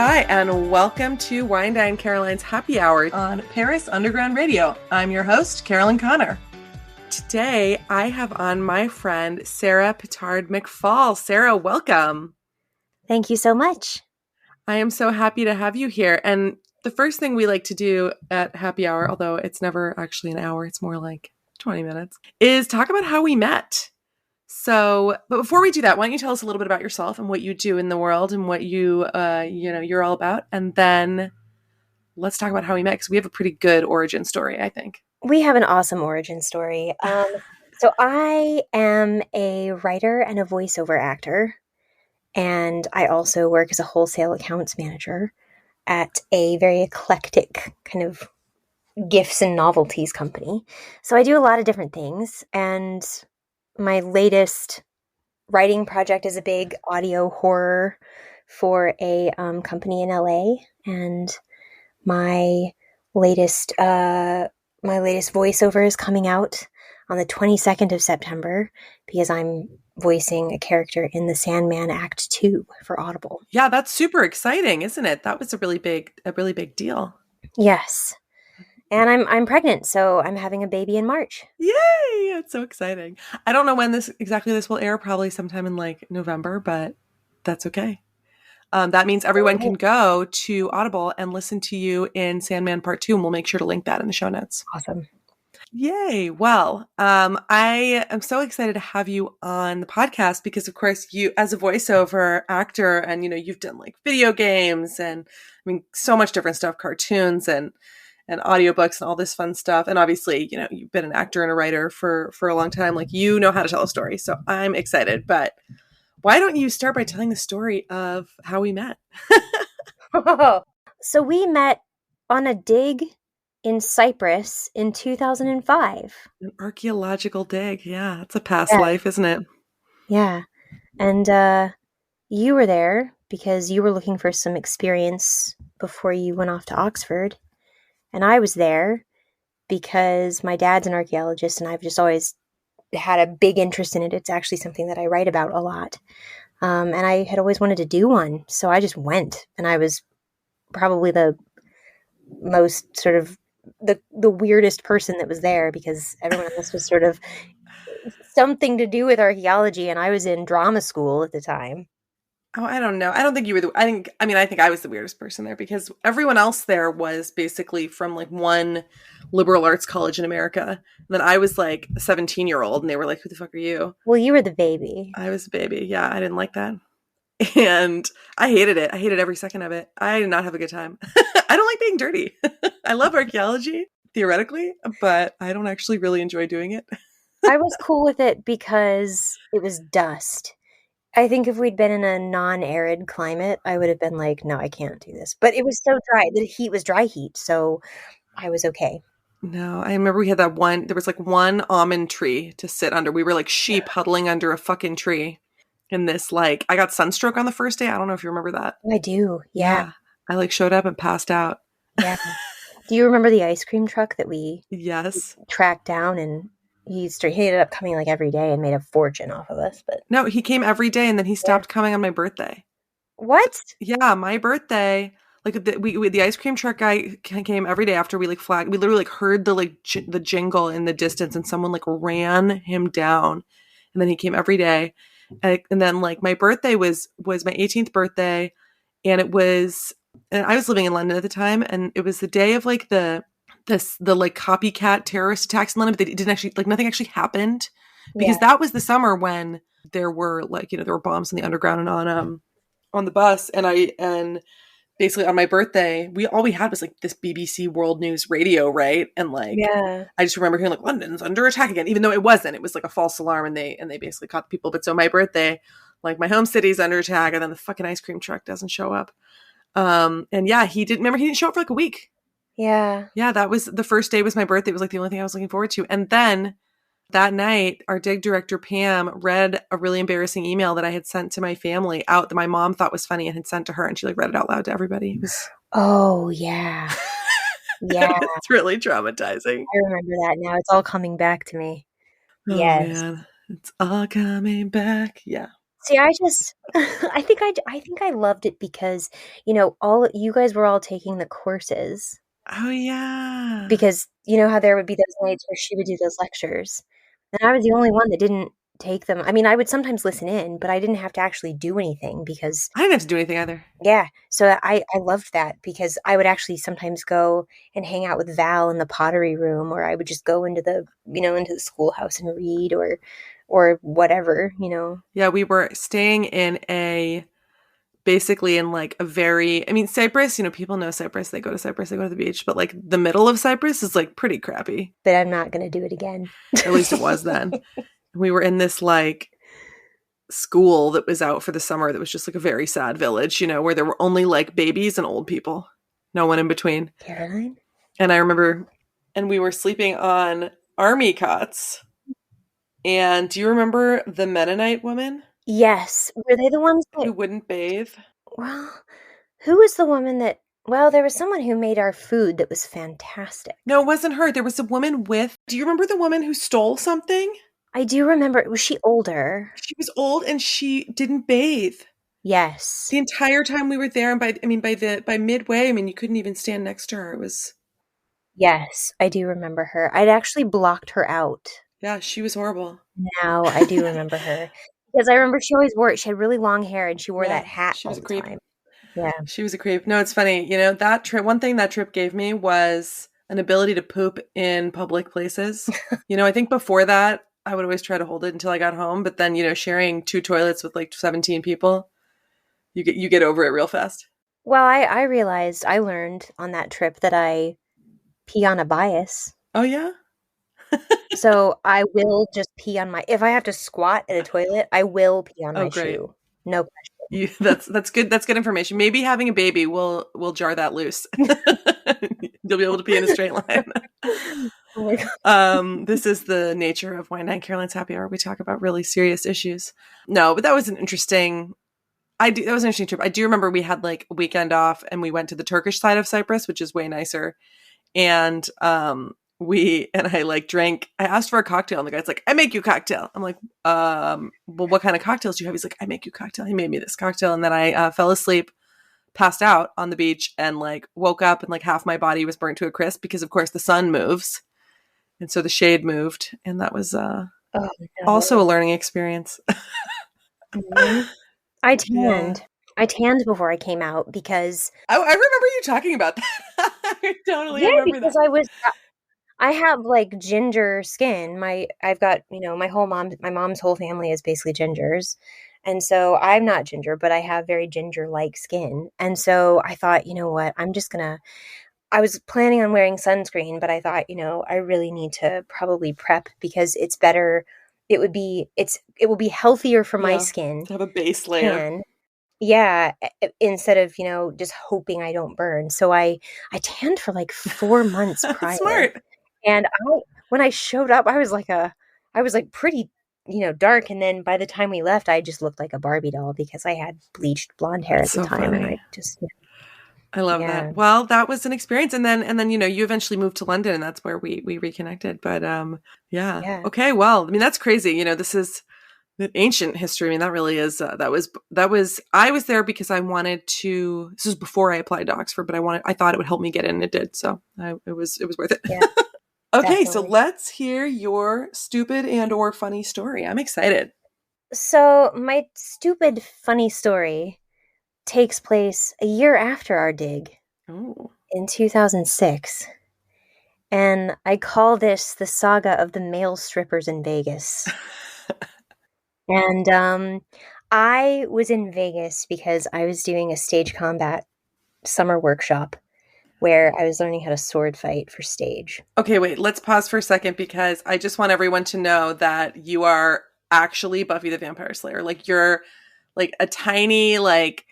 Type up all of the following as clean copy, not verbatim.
Hi, and welcome to Wine Dine Caroline's Happy Hour on Paris Underground Radio. I'm your host, Carolyn Connor. Today, I have on my friend, Sarah Pitard McFall. Sarah, welcome. Thank you so much. I am so happy to have you here. And the first thing we like to do at Happy Hour, although it's never actually an hour, it's more like 20 minutes, is talk about how we met. So, but before we do that, why don't you tell us a little bit about yourself and what you do in the world and what you're all about, and then let's talk about how we met, because we have a pretty good origin story, I think. We have an awesome origin story. So I am a writer and a voiceover actor, and I also work as a wholesale accounts manager at a very eclectic kind of gifts and novelties company. So I do a lot of different things, and my latest writing project is a big audio horror for a company in LA, and my latest voiceover is coming out on the 22nd of September because I'm voicing a character in The Sandman Act 2 for Audible. Yeah, that's super exciting, isn't it? That was a really big deal. Yes. And I'm pregnant, so I'm having a baby in March. Yay! It's so exciting. I don't know when this will air, probably sometime in like November, but that's okay. That means everyone can go to Audible and listen to you in Sandman Part 2, and we'll make sure to link that in the show notes. Awesome. Yay. Well, I am so excited to have you on the podcast because, of course, you as a voiceover actor, and, you've done like video games and so much different stuff, cartoons and audiobooks and all this fun stuff. And obviously, you've been an actor and a writer for a long time. Like, you know how to tell a story. So I'm excited. But why don't you start by telling the story of how we met? So we met on a dig in Cyprus in 2005. An archaeological dig. Yeah, it's a past life, isn't it? Yeah. And you were there because you were looking for some experience before you went off to Oxford. And I was there because my dad's an archaeologist, and I've just always had a big interest in it. It's actually something that I write about a lot. And I had always wanted to do one. So I just went, and I was probably the most sort of the weirdest person that was there because everyone else was sort of something to do with archaeology. And I was in drama school at the time. Oh, I don't know. I don't think you were I think I was the weirdest person there because everyone else there was basically from like one liberal arts college in America. And then I was like a 17-year-old, and they were like, "Who the fuck are you?" Well, you were the baby. I was a baby. Yeah, I didn't like that. And I hated it. I hated every second of it. I did not have a good time. I don't like being dirty. I love archaeology, theoretically, but I don't actually really enjoy doing it. I was cool with it because it was dust. I think if we'd been in a non-arid climate, I would have been like, no, I can't do this. But it was so dry. The heat was dry heat, so I was okay. No, I remember we had there was like one almond tree to sit under. We were like sheep huddling under a fucking tree. And this, like, I got sunstroke on the first day. I don't know if you remember that. I do, yeah. I like showed up and passed out. Yeah. Do you remember the ice cream truck that we tracked down, and he ended up coming like every day and made a fortune off of us? But no, he came every day, and then he stopped coming on my birthday. What? Yeah, my birthday. Like the ice cream truck guy came every day after we like flagged. We literally like heard the jingle in the distance, and someone like ran him down, and then he came every day. And then like my birthday was my 18th birthday, and I was living in London at the time, and it was the day of like the like copycat terrorist attacks in London, but they didn't actually, like, nothing actually happened because that was the summer when there were like, there were bombs in the underground and on the bus, and basically on my birthday, all we had was like this BBC World News radio, right? And like, I just remember hearing like London's under attack again, even though it wasn't. It was like a false alarm, and they basically caught the people. But so my birthday, like my home city's under attack, and then the fucking ice cream truck doesn't show up. And yeah, he didn't show up for like a week. Yeah. Yeah, that was the first day was my birthday. It was like the only thing I was looking forward to. And then that night, our dig director, Pam, read a really embarrassing email that I had sent to my family out that my mom thought was funny and had sent to her. And she like read it out loud to everybody. Oh, yeah. Yeah. It's really traumatizing. I remember that now. It's all coming back to me. Oh, yes. Man. It's all coming back. Yeah. See, I just, I think I loved it because, all you guys were all taking the courses Oh yeah. because you know how there would be those nights where she would do those lectures. And I was the only one that didn't take them. I mean, I would sometimes listen in, but I didn't have to actually do anything because, I didn't have to do anything either. yeah. So I loved that because I would actually sometimes go and hang out with Val in the pottery room, or I would just go into into the schoolhouse and read or whatever. Yeah, we were staying in basically in like a very, I mean, Cyprus, people know Cyprus, they go to Cyprus, they go to the beach, but like the middle of Cyprus is like pretty crappy. But I'm not going to do it again. At least it was then. We were in this like school that was out for the summer that was just like a very sad village, where there were only like babies and old people, no one in between. Caroline? And I remember, and we were sleeping on army cots. And do you remember the Mennonite woman? Yes. Were they the ones that, Who wouldn't bathe? well, who was the woman that, well, there was someone who made our food that was fantastic. No, it wasn't her. There was a woman do you remember the woman who stole something? I do remember. Was she older? She was old and she didn't bathe. Yes. The entire time we were there, and by midway, you couldn't even stand next to her. It was, Yes, I do remember her. I'd actually blocked her out. yeah, she was horrible. Now I do remember her. Because I remember she always wore it. She had really long hair and she wore that hat she all was a the creep. time. Yeah. She was a creep. No, it's funny. That trip, one thing that trip gave me was an ability to poop in public places. I think before that, I would always try to hold it until I got home. But then, sharing 2 toilets with like 17 people, you get over it real fast. Well, I realized, I learned on that trip that I pee on a bias. Oh, yeah? So I will just pee on if I have to squat at a toilet, I will pee on my great. shoe. No question. That's good. That's good information. Maybe having a baby will jar that loose. You'll be able to pee in a straight line. Oh my God. This is the nature of Wine Dine Caroline's Happy Hour. We talk about really serious issues. No, but that was an interesting. That was an interesting trip. I do remember we had like a weekend off, and we went to the Turkish side of Cyprus, which is way nicer. And I like drank. I asked for a cocktail, and the guy's like, "I make you a cocktail." I'm like, "Well, what kind of cocktails do you have?" He's like, "I make you a cocktail." He made me this cocktail, and then I fell asleep, passed out on the beach, and like woke up, and like half my body was burnt to a crisp because, of course, the sun moves, and so the shade moved, and that was also a learning experience. Mm-hmm. I tanned. Yeah. I tanned before I came out because I remember you talking about that. I totally remember because that. I have like ginger skin. I've got, my mom's whole family is basically gingers. And so I'm not ginger, but I have very ginger-like skin. And so I thought, you know what, I was planning on wearing sunscreen, but I thought, I really need to probably prep because it's better. It will be healthier for my skin to have a base layer. Yeah, instead of, just hoping I don't burn. So I tanned for like 4 months prior. Smart. And when I showed up, I was like pretty, dark. And then by the time we left, I just looked like a Barbie doll because I had bleached blonde hair at the time. Funny. And I just, I love that. Well, that was an experience. And then, you eventually moved to London, and that's where we reconnected. But, yeah. Okay. Well, that's crazy. This is the ancient history. That really is, that was, I was there because I wanted to, this was before I applied to Oxford, but I thought it would help me get in, and it did. So it was worth it. Yeah, okay. definitely. So let's hear your stupid and or funny story. I'm excited. So my stupid funny story takes place a year after our dig. Oh. In 2006. And I call this the saga of the male strippers in Vegas. And I was in Vegas because I was doing a stage combat summer workshop where I was learning how to sword fight for stage. Okay, wait, let's pause for a second because I just want everyone to know that you are actually Buffy the Vampire Slayer. Like, you're like a tiny, like,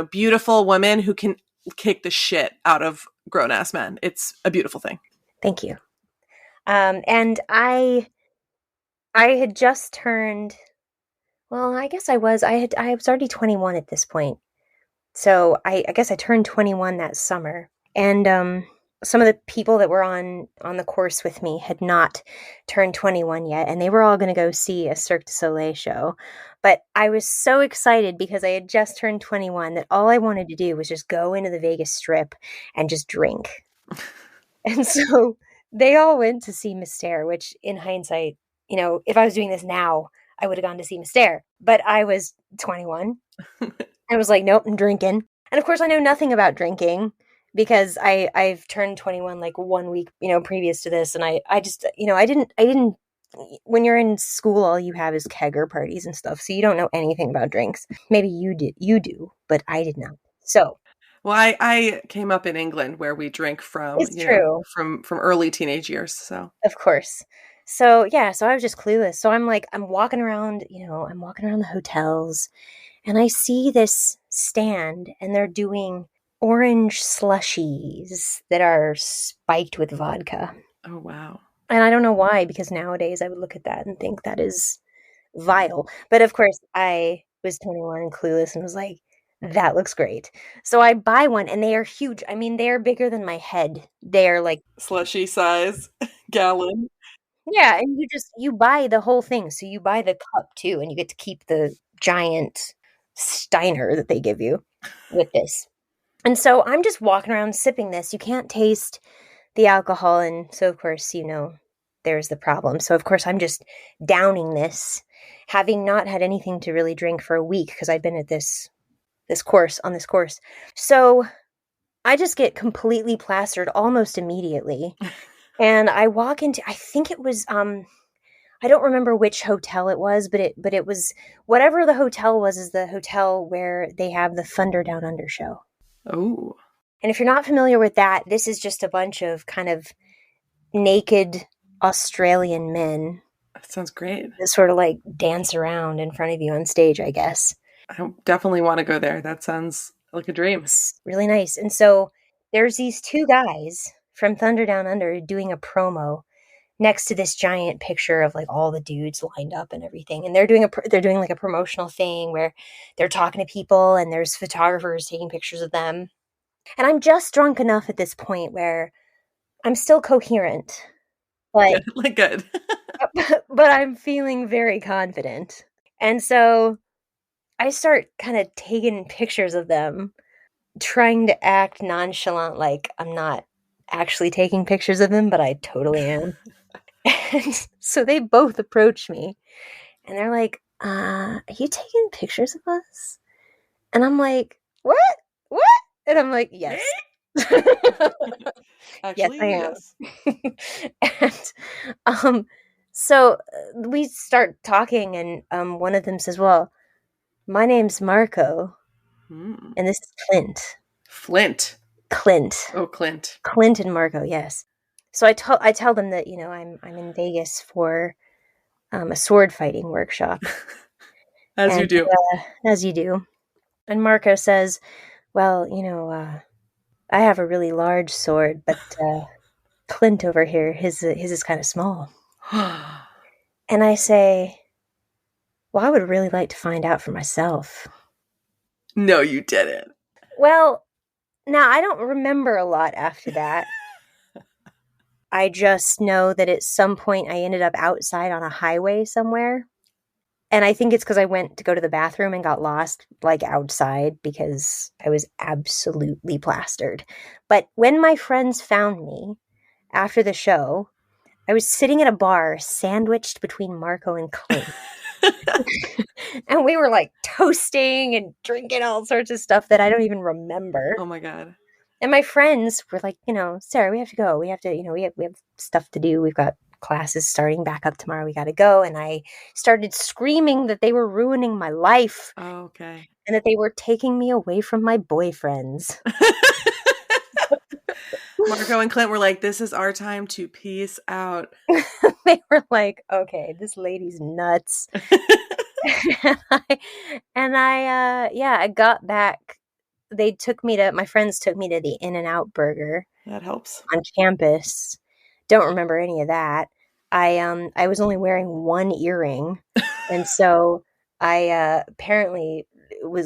beautiful woman who can kick the shit out of grown-ass men. It's a beautiful thing. Thank you. And I had just turned, well, I guess I was already 21 at this point. So I guess I turned 21 that summer. And some of the people that were on the course with me had not turned 21 yet, and they were all going to go see a Cirque du Soleil show. But I was so excited because I had just turned 21 that all I wanted to do was just go into the Vegas Strip and just drink. And so they all went to see Mystère, which in hindsight, if I was doing this now, I would have gone to see Mystère. But I was 21. I was like, nope, I'm drinking. And of course, I know nothing about drinking because I've turned 21 like 1 week, previous to this. And I just, I didn't, when you're in school, all you have is kegger parties and stuff. So you don't know anything about drinks. Maybe you do, but I did not. So. Well, I came up in England where we drink from, It's true. from early teenage years. So of course. So yeah, so I was just clueless. So I'm walking around, I'm walking around the hotels, and I see this stand, and they're doing orange slushies that are spiked with vodka. Oh, wow. And I don't know why, because nowadays I would look at that and think that is vile. But of course, I was 21 and clueless and was like, that looks great. So I buy one, and they are huge. I mean, they are bigger than my head. They are like slushy size gallon. Yeah, and you buy the whole thing. So you buy the cup too, and you get to keep the giant Steiner that they give you with this. And so I'm just walking around sipping this. You can't taste the alcohol, and so of course, there's the problem. So of course I'm just downing this, having not had anything to really drink for a week because I've been at this course. So I just get completely plastered almost immediately. And I walk into, I think it was, I don't remember which hotel it was, but it was, whatever the hotel was, is the hotel where they have the Thunder Down Under show. Oh. And if you're not familiar with that, this is just a bunch of kind of naked Australian men. That sounds great. That sort of like dance around in front of you on stage, I guess. I definitely want to go there. That sounds like a dream. It's really nice. And so there's these two guys from Thunder Down Under doing a promo next to this giant picture of like all the dudes lined up and everything. And they're doing like a promotional thing where they're talking to people, and there's photographers taking pictures of them. And I'm just drunk enough at this point where I'm still coherent, but good. but I'm feeling very confident. And so I start kind of taking pictures of them, trying to act nonchalant, like I'm not actually taking pictures of them, but I totally am. And so they both approach me, and they're like, are you taking pictures of us? And I'm like, what? And I'm like, yes. Actually, yes, I am. And so we start talking, and one of them says, well, my name's Marco, and this is Clint. Clint. Oh, Clint. Clint and Marco, yes. So I tell them that, I'm in Vegas for a sword fighting workshop. As you do. As you do. And Marco says, well, I have a really large sword, but Clint over here, his is kind of small. And I say, well, I would really like to find out for myself. No, you didn't. Well, now I don't remember a lot after that. I just know that at some point I ended up outside on a highway somewhere. And I think it's because I went to go to the bathroom and got lost, like outside, because I was absolutely plastered. But when my friends found me after the show, I was sitting at a bar sandwiched between Marco and Clint. And we were like toasting and drinking all sorts of stuff that I don't even remember. Oh my God. And my friends were like, Sarah, we have to go. We have to, we have stuff to do. We've got classes starting back up tomorrow. We got to go. And I started screaming that they were ruining my life. Oh, okay. And that they were taking me away from my boyfriends. Marco and Clint were like, this is our time to peace out. They were like, okay, this lady's nuts. I got back. My friends took me to the In-N-Out Burger. That helps. On campus. Don't remember any of that. I was only wearing one earring. And so I apparently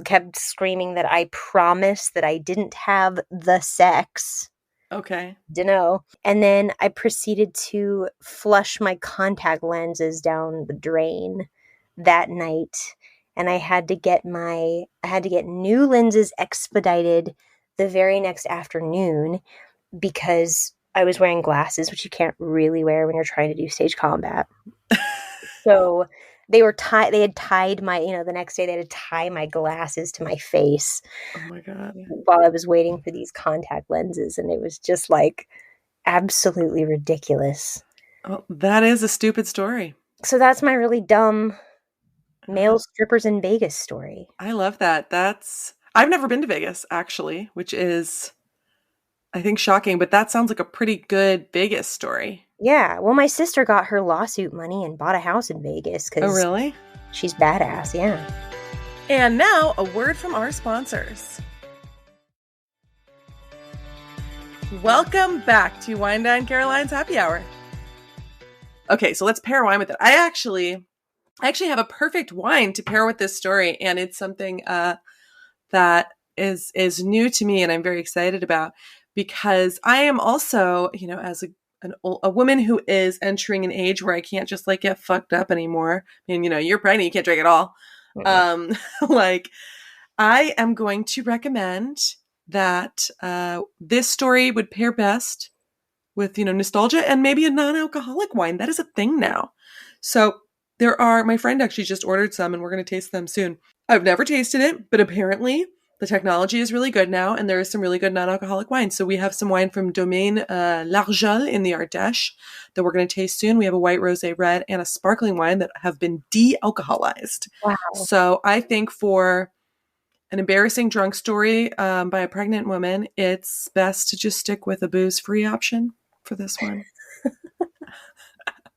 kept screaming that I promised that I didn't have the sex. Okay. Dunno. And then I proceeded to flush my contact lenses down the drain that night. And I had to get new lenses expedited the very next afternoon because I was wearing glasses, which you can't really wear when you're trying to do stage combat. So they had tied my, the next day they had to tie my glasses to my face. Oh my God. While I was waiting for these contact lenses. And it was just like absolutely ridiculous. Oh, that is a stupid story. So that's my really dumb male strippers in Vegas story. I love that. I've never been to Vegas, actually, which is, I think, shocking, but that sounds like a pretty good Vegas story. Yeah. Well, my sister got her lawsuit money and bought a house in Vegas because Oh, really? She's badass, yeah. And now, a word from our sponsors. Welcome back to Wine Dine Caroline's Happy Hour. Okay, so let's pair wine with it. I actually have a perfect wine to pair with this story, and it's something that is new to me and I'm very excited about because I am also, as a woman who is entering an age where I can't just like get fucked up anymore. I mean, you're pregnant, you can't drink at all. Like, I am going to recommend that this story would pair best with, nostalgia and maybe a non-alcoholic wine. That is a thing now. So my friend actually just ordered some and we're going to taste them soon. I've never tasted it, but apparently the technology is really good now and there is some really good non-alcoholic wine. So we have some wine from Domaine L'Argel in the Ardèche that we're going to taste soon. We have a white rosé red and a sparkling wine that have been de-alcoholized. Wow. So I think for an embarrassing drunk story by a pregnant woman, it's best to just stick with a booze-free option for this one.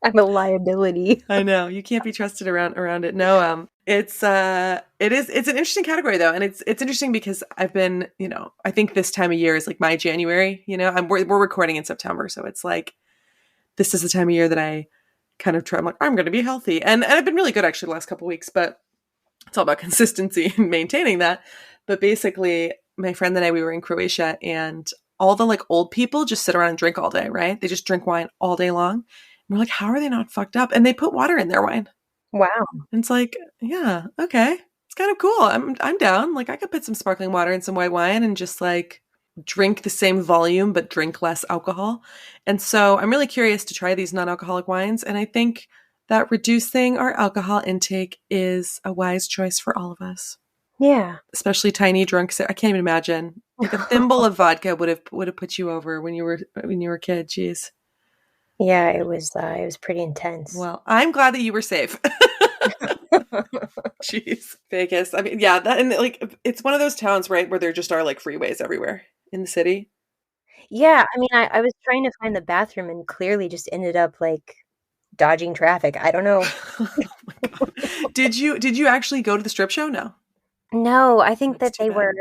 I'm a liability. I know, you can't be trusted around it. No, it's an interesting category though, and it's interesting because I've been, I think this time of year is like my January. We're recording in September, so it's like this is the time of year that I kind of try. I'm like, I'm going to be healthy, and I've been really good actually the last couple of weeks, but it's all about consistency and maintaining that. But basically, my friend and I, we were in Croatia, and all the like old people just sit around and drink all day, right? They just drink wine all day long. And we're like, how are they not fucked up? And they put water in their wine. Wow. And it's like, yeah, okay. It's kind of cool. I'm down. Like, I could put some sparkling water in some white wine and just like drink the same volume, but drink less alcohol. And so I'm really curious to try these non-alcoholic wines. And I think that reducing our alcohol intake is a wise choice for all of us. Yeah. Especially tiny drunks. I can't even imagine. Like a thimble of vodka would have put you over when you were a kid. Jeez. Yeah, it was pretty intense. Well, I'm glad that you were safe. Jeez, Vegas. I mean, yeah, that, and like it's one of those towns, right, where there just are like freeways everywhere in the city. Yeah, I mean, I was trying to find the bathroom and clearly just ended up like dodging traffic. I don't know. Oh my God. Did you actually go to the strip show? No, I think That's that they too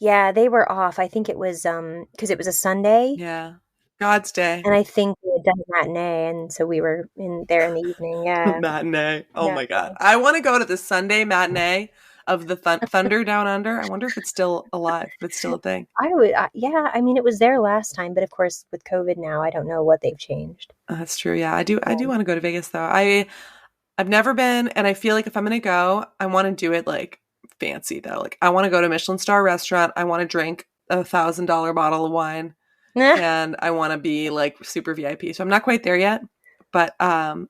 bad. they were off. I think it was because it was a Sunday. Yeah. God's day. And I think we had done a matinee, and so we were there in the evening. Yeah. Matinee. Oh Yeah. my God. I want to go to the Sunday matinee of the Thunder Down Under. I wonder if it's still alive, if it's still a thing. I would, yeah. I mean, it was there last time, but of course, with COVID now, I don't know what they've changed. That's true. Yeah, I do want to go to Vegas though. I've never been, and I feel like if I'm going to go, I want to do it like fancy though. Like I want to go to a Michelin star restaurant. I want to drink a $1,000 bottle of wine. And I want to be like super VIP. So I'm not quite there yet, but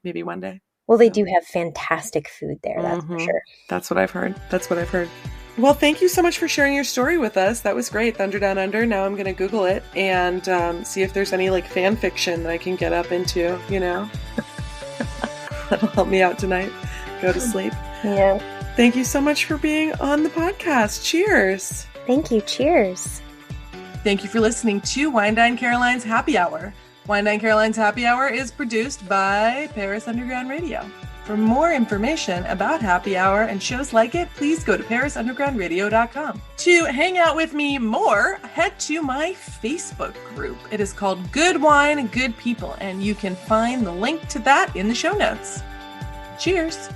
maybe one day. Well, they do have fantastic food there, that's for sure. That's what I've heard. Well, thank you so much for sharing your story with us. That was great. Thunder Down Under. Now I'm going to Google it and see if there's any like fan fiction that I can get up into, That'll help me out tonight. Go to sleep. Yeah. Thank you so much for being on the podcast. Cheers. Thank you. Cheers. Thank you for listening to Wine Dine Caroline's Happy Hour. Wine Dine Caroline's Happy Hour is produced by Paris Underground Radio. For more information about Happy Hour and shows like it, please go to parisundergroundradio.com. To hang out with me more, head to my Facebook group. It is called Good Wine and Good People, and you can find the link to that in the show notes. Cheers!